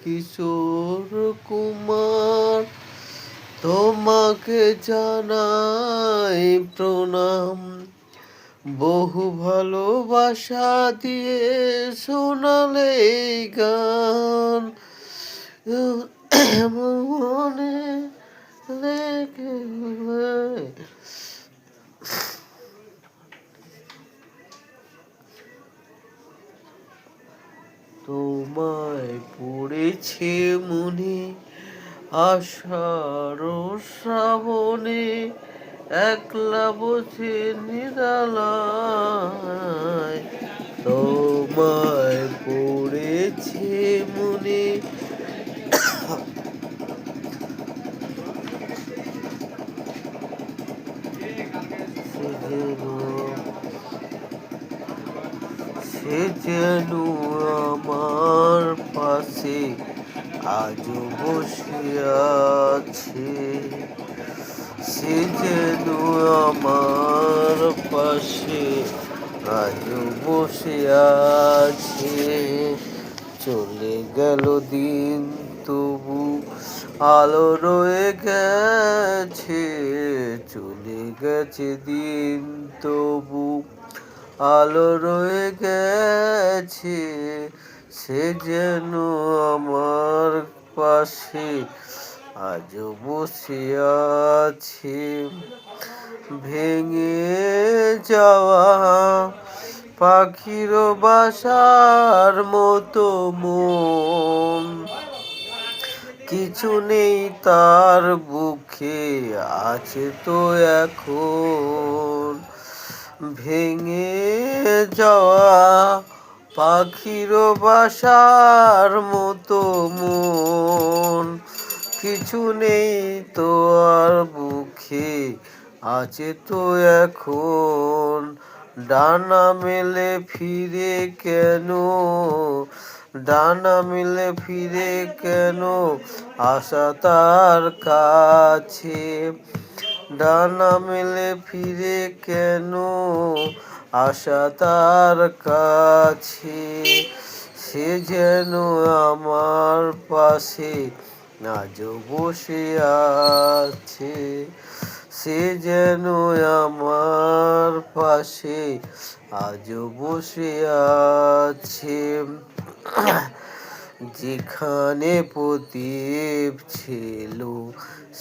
কিশোর কুমার, তোমাকে জানাই প্রণাম। বহু ভালোবাসা দিয়ে শোনালে এই গান, মনে লেগে তোমায় পড়েছে মনে আষাঢ় শ্রাবণে, একলা বসে নিরালায়। তোমায় পড়েছে মনে সে যেন আমার পাশে আজও বসে আছে। সে যেন আমার পাশে আজও বসে আছে। চলে গেল দিন তবু আলো রয়ে গেছে। চলে গেছে দিন তবু আলো রয়ে গেছে। সে যেন আমার পাশে আজও বসে আছে। ভেঙে যাওয়া পাখির বাসার মতো মন, কিছু নেই তার বুকে আছে তো এখন। ভেঙে যাওয়া পাখির বাসার মতো মন, কিছু নেই তো আর বুকে আছে তো এখন। ডানা মেলে ফিরে কেন, ডানা মেলে ফিরে কেন আশা তার কাছে। ডানা মেলে ফিরে কেন আশা তার কাছে। সে যেন আমার পাশে আজও বসে আছে। সে যেন আমার পাশে আজও বসে আছে। যেখানে প্রদীপ ছিল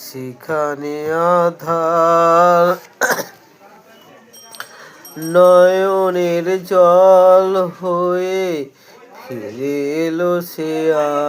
সেখানে আধার, নয়নের জল হয়ে ফিরে এলো সে আজ।